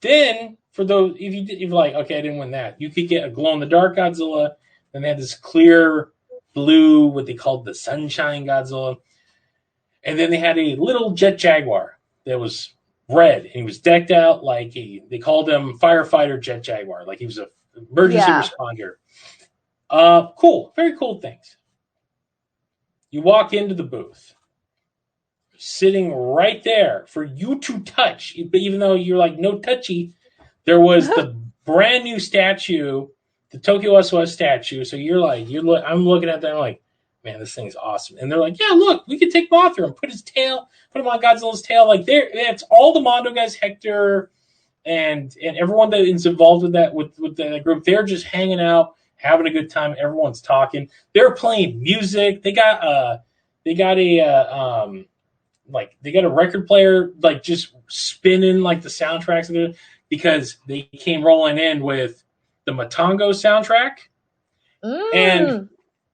Then, for those, if you're like, okay, I didn't win that, you could get a glow-in-the-dark Godzilla. Then they had this clear blue, what they called the Sunshine Godzilla. And then they had a little Jet Jaguar that was red, and he was decked out like they called him Firefighter Jet Jaguar, like he was a emergency responder. Cool, very cool things. You walk into the booth, sitting right there for you to touch, even though you're like no touchy. There was the brand new statue, the Tokyo SOS statue. So I'm looking at that, I'm like, man, this thing's awesome. And they're like, yeah, look, we could take Mothra and put him on Godzilla's tail. Like it's all the Mondo guys, Hector and everyone that is involved with that with the group. They're just hanging out, having a good time. Everyone's talking. They're playing music. They got a record player like just spinning like the soundtracks because they came rolling in with the Matango soundtrack. And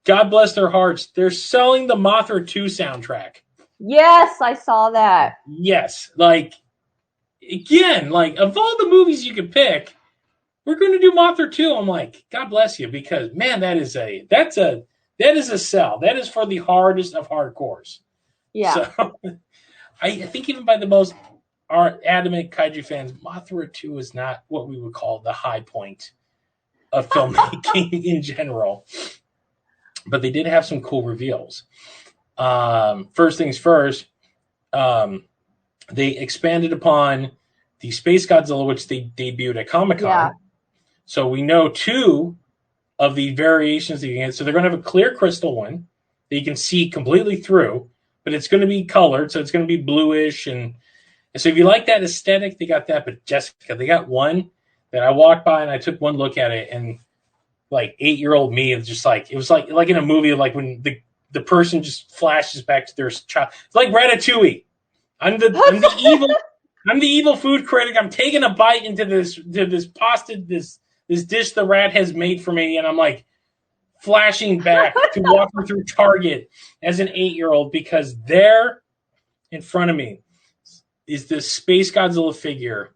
God bless their hearts, they're selling the Mothra 2 soundtrack. Yes, I saw that. Yes, like again, like of all the movies you could pick, we're going to do Mothra 2. I'm like, God bless you, because man, that is a sell. That is for the hardest of hardcores. Yeah. So I think even by the most adamant kaiju fans, Mothra 2 is not what we would call the high point of filmmaking in general. But they did have some cool reveals. First things first, they expanded upon the Space Godzilla, which they debuted at Comic-Con. Yeah. So we know 2 of the variations that you can get. So they're going to have a clear crystal one that you can see completely through, but it's going to be colored, so it's going to be bluish. And so if you like that aesthetic, they got that. But Jessica, they got one that I walked by and I took one look at it, and like 8-year-old me is just like, it was like in a movie, like when the person just flashes back to their child. It's like Ratatouille. I'm the evil food critic. I'm taking a bite into this pasta, this dish the rat has made for me, and I'm like flashing back to walking through Target as an 8-year-old, because there in front of me is this Space Godzilla figure,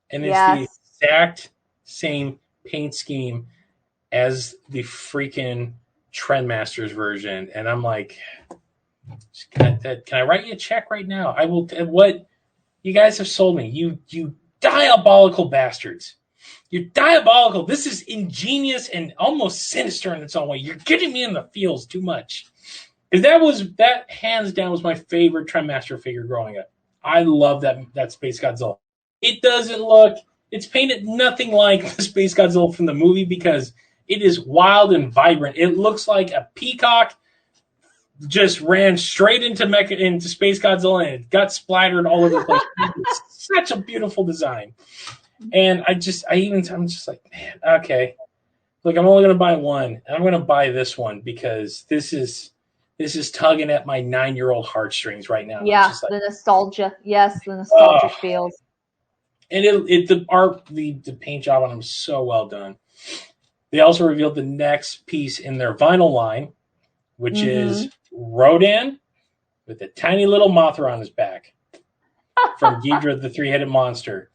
and it's the exact same paint scheme as the freaking Trendmasters version. And I'm like, can I write you a check right now? I will. What you guys have sold me, you diabolical bastards. You're diabolical. This is ingenious and almost sinister in its own way. You're getting me in the feels too much. Because that hands down was my favorite Trendmaster figure growing up. I love that Space Godzilla. It's painted nothing like the Space Godzilla from the movie, because it is wild and vibrant. It looks like a peacock just ran straight into Space Godzilla, and it got splattered all over the place. It's such a beautiful design. And I'm just like, man, okay. Look, I'm only going to buy one, and I'm going to buy this one because this is tugging at my 9-year-old heartstrings right now. Yeah, like, the nostalgia. Yes, the nostalgia feels. And the paint job on them is so well done. They also revealed the next piece in their vinyl line, which is Rodan with a tiny little Mothra on his back from Ghidorah, the 3-headed monster.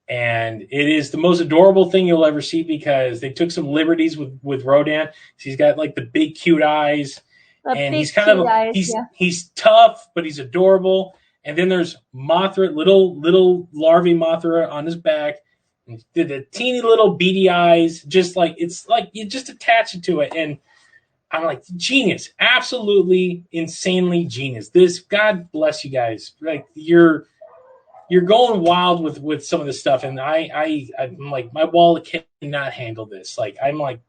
And it is the most adorable thing you'll ever see, because they took some liberties with Rodan. He's got like the big cute eyes, and he's kind of he's tough, but he's adorable. And then there's Mothra, little larvae Mothra on his back, and the teeny little beady eyes, just like it's like you just attach it to it. And I'm like, genius, absolutely insanely genius. This, God bless you guys. Like you're going wild with some of this stuff, and I'm like, my wallet cannot handle this. Like I'm like,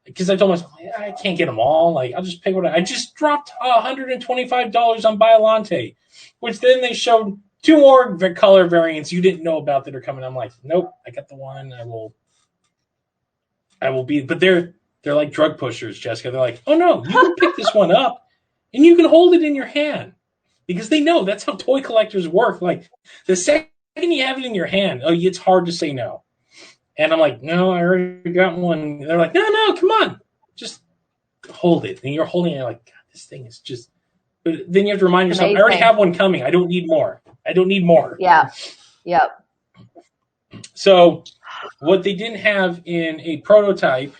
because I told myself I can't get them all. Like I'll just pick what I just dropped $125 on Biolante, which then they showed 2 more color variants you didn't know about that are coming. I'm like, nope, I got the one. I will be, but they're like drug pushers, Jessica. They're like, oh no, you can pick this one up and you can hold it in your hand. Because they know that's how toy collectors work. Like the second you have it in your hand, it's hard to say no. And I'm like, no, I already got one. They're like, no, come on, just hold it. And you're holding it, like, God, this thing is just. But then you have to remind yourself, amazing. I already have one coming. I don't need more. Yeah. Yep. So what they didn't have in a prototype,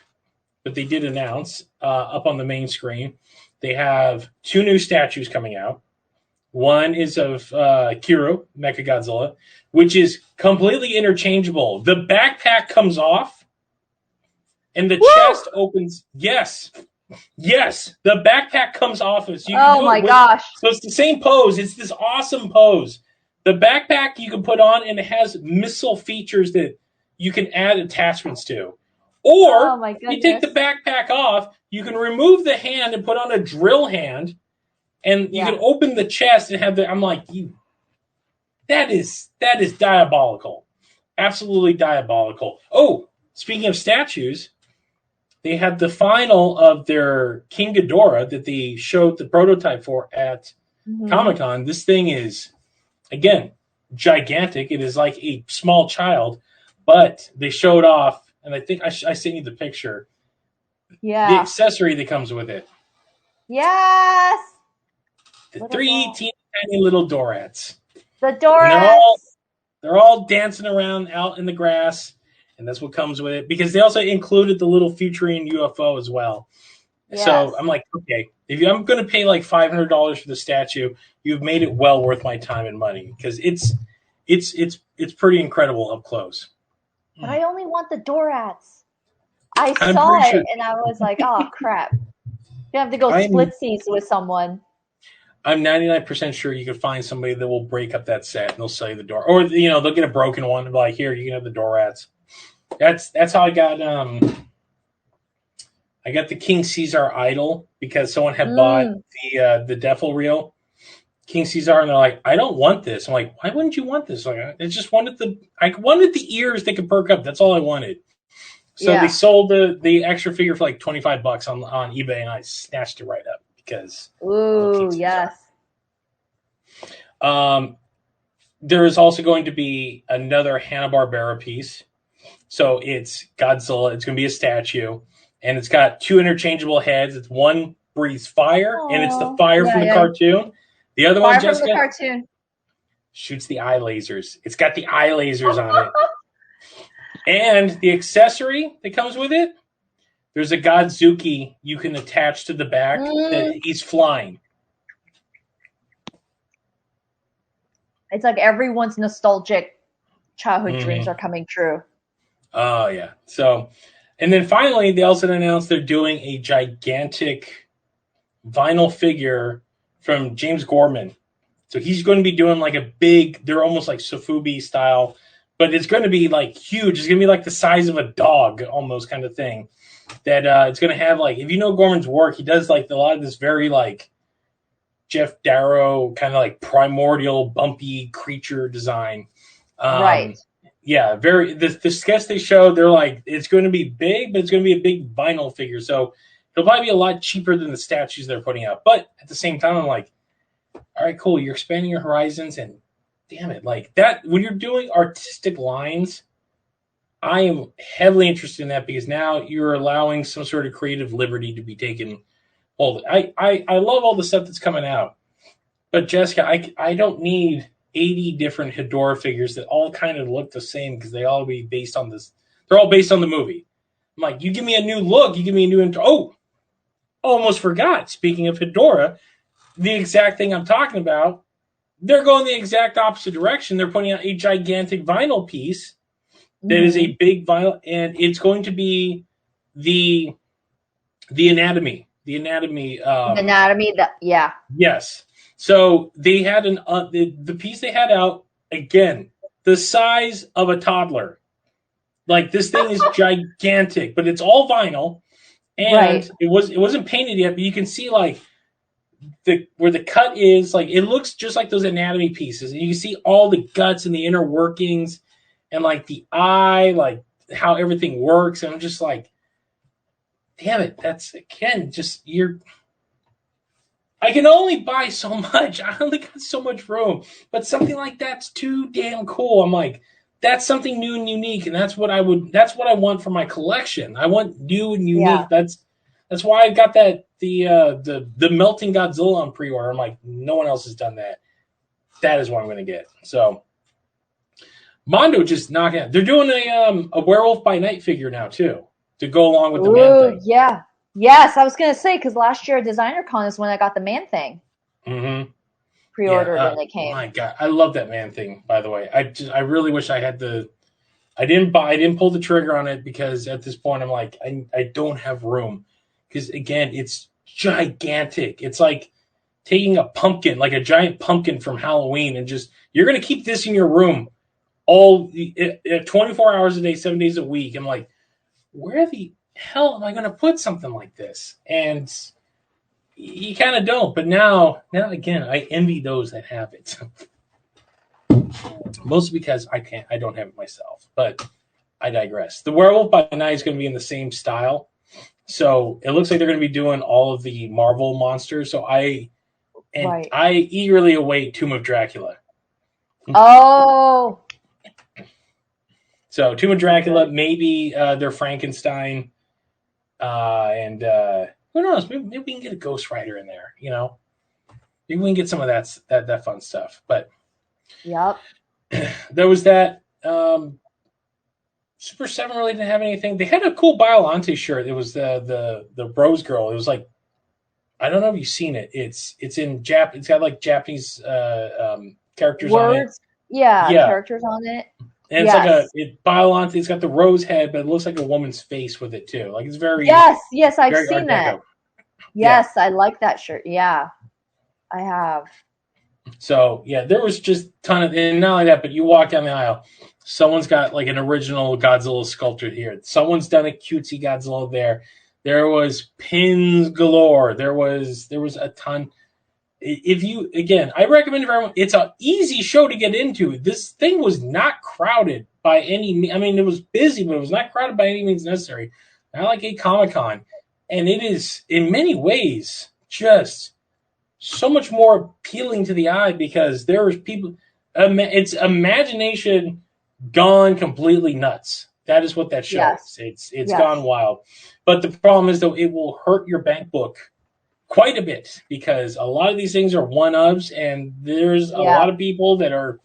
but they did announce up on the main screen, they have 2 new statues coming out. One is of Kiro, Mechagodzilla, which is completely interchangeable. The backpack comes off, and the chest opens. Yes, the backpack comes off of. So you can Oh do my it with, gosh. So it's the same pose. It's this awesome pose. The backpack you can put on, and it has missile features that you can add attachments to. Or Oh my you take the goodness. backpack off, you can remove the hand and put on a drill hand, and you can open the chest and have the. I'm like, that is diabolical, absolutely diabolical. Oh, speaking of statues, they had the final of their King Ghidorah that they showed the prototype for at Comic-Con. This thing is, again, gigantic. It is like a small child, but they showed off, and I think I sent you the picture. Yeah. The accessory that comes with it. Yes. The three teeny tiny little Dorats. The Dorats. They're all dancing around out in the grass, and that's what comes with it. Because they also included the little featuring UFO as well. Yes. So I'm like, okay, if I'm going to pay like $500 for the statue, you've made it well worth my time and money, because it's pretty incredible up close. But I only want the Dorats. I saw it and I was like, oh crap. You have to go split seats with someone. I'm 99% sure you can find somebody that will break up that set and they'll sell you the door, or they'll get a broken one and be like, here, you can have the Dorats. That's how I got the King Caesar idol, because someone had bought the Defil reel King Caesar, and they're like, I don't want this. I'm like, why wouldn't you want this? Like, I just wanted the ears that could perk up. That's all I wanted. So they sold the extra figure for like $25 on eBay, and I snatched it right up because. Ooh, yes. There is also going to be another Hanna-Barbera piece. So it's Godzilla. It's going to be a statue, and it's got two interchangeable heads. It's one breathes fire, and it's the fire from the cartoon. The other one, Jessica, from the cartoon, shoots the eye lasers. It's got the eye lasers on it. And the accessory that comes with it, there's a Godzuki you can attach to the back that he's flying. It's like everyone's nostalgic childhood dreams are coming true. Oh, yeah. So, and then finally, they also announced they're doing a gigantic vinyl figure from James Gorman. So he's going to be doing like a big, they're almost like Sofubi style, but it's going to be like huge. It's going to be like the size of a dog almost kind of thing. That it's going to have like, if you know Gorman's work, he does like a lot of this very like Jeff Darrow kind of like primordial bumpy creature design. Right. Yeah, the sketch they showed, they're like, it's going to be big, but it's going to be a big vinyl figure. So it'll probably be a lot cheaper than the statues they're putting out. But at the same time, I'm like, all right, cool. You're expanding your horizons, and damn it, like that, when you're doing artistic lines, I am heavily interested in that, because now you're allowing some sort of creative liberty to be taken. I love all the stuff that's coming out. But Jessica, I don't need 80 different Hedorah figures that all kind of look the same, because they all be based on this. They're all based on the movie. I'm like, you give me a new look, you give me a new almost forgot. Speaking of Hedorah, the exact thing I'm talking about, they're going the exact opposite direction. They're putting out a gigantic vinyl piece that is a big vinyl, and it's going to be the anatomy. The anatomy. Yes. So they had the piece they had out, again, the size of a toddler. Like, this thing is gigantic, but it's all vinyl, and it wasn't painted yet, but you can see like where the cut is, like it looks just like those anatomy pieces, and you can see all the guts and the inner workings, and like the eye, like how everything works. And I'm just like, damn it, that's again just I can only buy so much. I only got so much room, but something like that's too damn cool. I'm like, that's something new and unique, and that's what I want for my collection. I want new and unique. Yeah. That's why I got that the melting Godzilla on pre-order. I'm like, no one else has done that. That is what I'm going to get. So Mondo just knocking out. They're doing a Werewolf by Night figure now too, to go along with the Man thing. Yeah. Yes, I was going to say, because last year at Designer Con is when I got the Man thing. Mm-hmm. pre-ordered and it came. My God, I love that Man Thing. By the way, I really wish I had the. I didn't pull the trigger on it because at this point I'm like, I don't have room. Because again, it's gigantic. It's like taking a pumpkin, like a giant pumpkin from Halloween, and just you're gonna keep this in your room 24 hours a day, 7 days a week. I'm like, where the hell am I gonna put something like this? And you kind of don't. But now again, I envy those that have it. Mostly because I don't have it myself. But I digress. The Werewolf by Night is going to be in the same style. So it looks like they're going to be doing all of the Marvel monsters. So I eagerly await Tomb of Dracula. Oh. So Tomb of Dracula, maybe their Frankenstein, and who knows? Maybe we can get a Ghost Rider in there. You know, maybe we can get some of that fun stuff. But yep, there was that. Super 7 really didn't have anything. They had a cool Biollante shirt. It was the Rose Girl. It was like, I don't know if you've seen it. It's in Jap. It's got like Japanese characters on it. Yeah, characters on it. And it's like Biollante. It's got the rose head, but it looks like a woman's face with it too. Like it's very yes, I've seen that. Yes, I like that shirt. Yeah, I have. So yeah, there was just a ton of, and not only that, but you walk down the aisle, someone's got like an original Godzilla sculpture here. Someone's done a cutesy Godzilla there. There was pins galore. There was a ton. If you, again, I recommend everyone. It's an easy show to get into. This thing was not crowded by any. I mean, it was busy, but it was not crowded by any means necessary. Not like a Comic-Con, and it is in many ways just so much more appealing to the eye because there's people. It's imagination gone completely nuts. That is what that show is. It's gone wild. But the problem is, though, it will hurt your bank book quite a bit because a lot of these things are one-ofs, and there's a lot of people that are,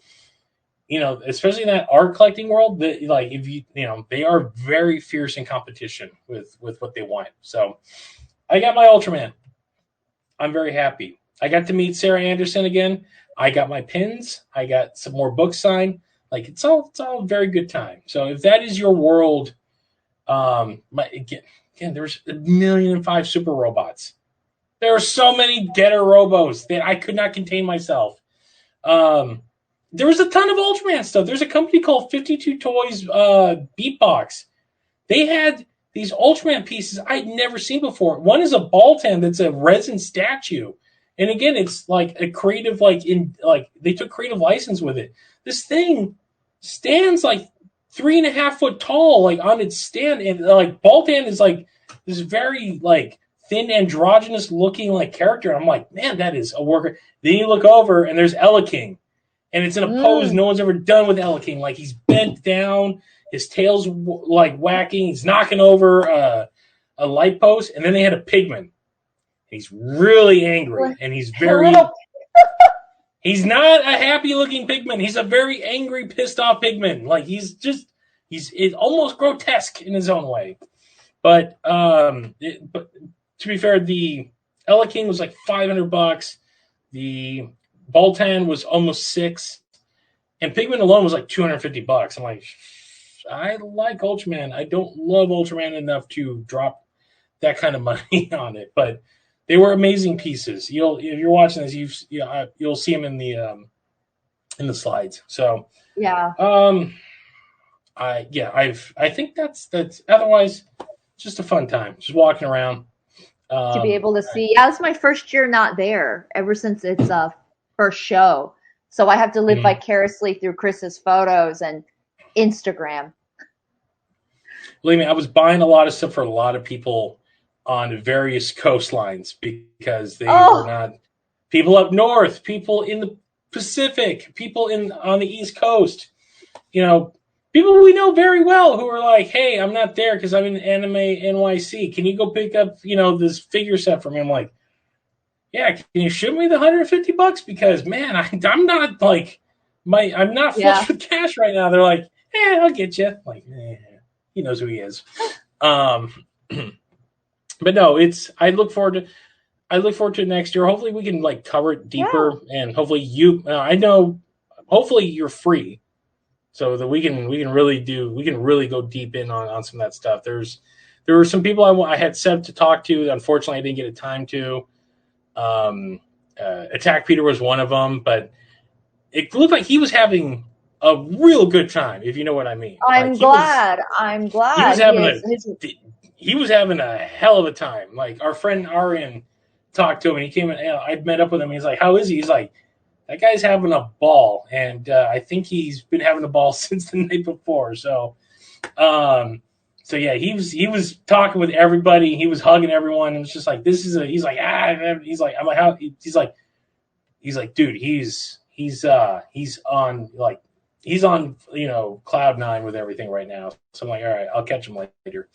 especially in that art collecting world, that like if they are very fierce in competition with what they want. So I got my Ultraman. I'm very happy. I got to meet Sarah Anderson again. I got my pins. I got some more books signed. Like it's all a very good time. So if that is your world, again, there's 1,000,005 super robots. There are so many Getter Robos that I could not contain myself. There was a ton of Ultraman stuff. There's a company called 52 Toys Beatbox. They had these Ultraman pieces I'd never seen before. One is a Baltan that's a resin statue. And again, it's like a creative, they took creative license with it. This thing stands like 3.5 foot tall, like on its stand, and like Baltan is like this very like thin, androgynous looking like character. And I'm like, man, that is a worker. Then you look over, and there's Ella King, and it's in a pose no one's ever done with Ella King. Like he's bent down, his tail's like whacking, he's knocking over a light post, and then they had a Pigman. He's really angry, and he's very. He's not a happy-looking Pigman. He's a very angry, pissed-off Pigman. Like he's almost grotesque in his own way. But to be fair, the Ella King was like $500. The Baltan was almost $600, and Pigman alone was like $250. I'm like, I like Ultraman. I don't love Ultraman enough to drop that kind of money on it, but. They were amazing pieces. If you're watching this, you'll see them in the slides. So I think that's otherwise just a fun time, just walking around. To be able to see, it's my first year not there ever since its first show, so I have to live vicariously through Chris's photos and Instagram. Believe me, I was buying a lot of stuff for a lot of people on various coastlines because they were not people up north, people in the Pacific, people on the East Coast, people we know very well who are like, hey, I'm not there because I'm in Anime NYC. Can you go pick up, this figure set for me? I'm like, yeah, can you ship me the $150? Because man, I'm not like I'm not flush with cash right now. They're like, I'll get you. I'm like, he knows who he is. But no, I look forward to. I look forward to it next year. Hopefully we can like cover it deeper, and hopefully I know, hopefully you're free, so that we can really go deep in on some of that stuff. There were some people I had set to talk to. Unfortunately, I didn't get a time to. Attack Peter was one of them, but it looked like he was having a real good time, if you know what I mean. I'm glad. He was having a hell of a time. Like our friend Arian talked to him, and he came and I met up with him. He's like, "How is he?" He's like, "That guy's having a ball," and I think he's been having a ball since the night before. So, yeah, he was talking with everybody. He was hugging everyone. And it's just like he's like, I'm like, how? He's like, dude, he's on cloud nine with everything right now. So I'm like, all right, I'll catch him later.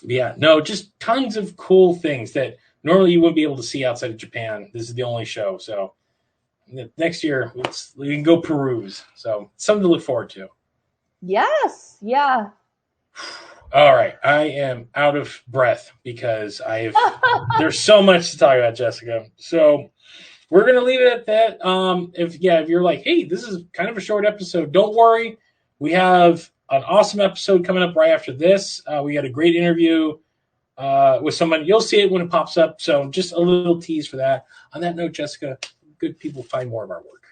Yeah, no, just tons of cool things that normally you wouldn't be able to see outside of Japan. This is the only show, so next year we can go peruse. So something to look forward to. Yes, yeah. All right, I am out of breath because there's so much to talk about, Jessica. So we're gonna leave it at that. If you're like, hey, this is kind of a short episode, don't worry. We have an awesome episode coming up right after this. We got a great interview with somebody. You'll see it when it pops up. So just a little tease for that. On that note, Jessica, good people find more of our work.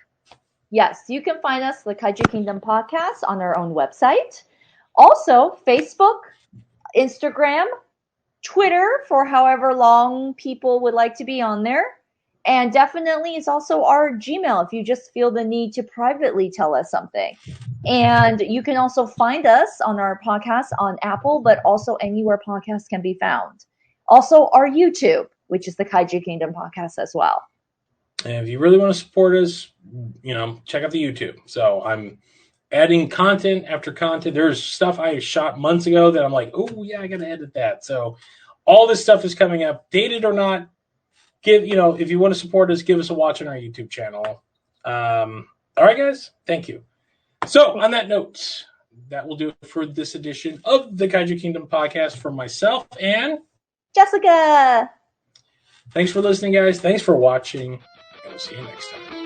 Yes, you can find us, the Kaiju Kingdom podcast, on our own website. Also, Facebook, Instagram, Twitter, for however long people would like to be on there. And definitely it's also our Gmail if you just feel the need to privately tell us something. And you can also find us on our podcast on Apple, but also anywhere podcasts can be found. Also our YouTube, which is the Kaiju Kingdom podcast as well. And if you really want to support us, check out the YouTube. So I'm adding content after content. There's stuff I shot months ago that I'm like, oh yeah, I got to edit that. So all this stuff is coming up, dated or not. If you want to support us, give us a watch on our YouTube channel. All right, guys. Thank you. So on that note, that will do it for this edition of the Kaiju Kingdom podcast for myself and Jessica. Thanks for listening, guys. Thanks for watching, and we'll see you next time.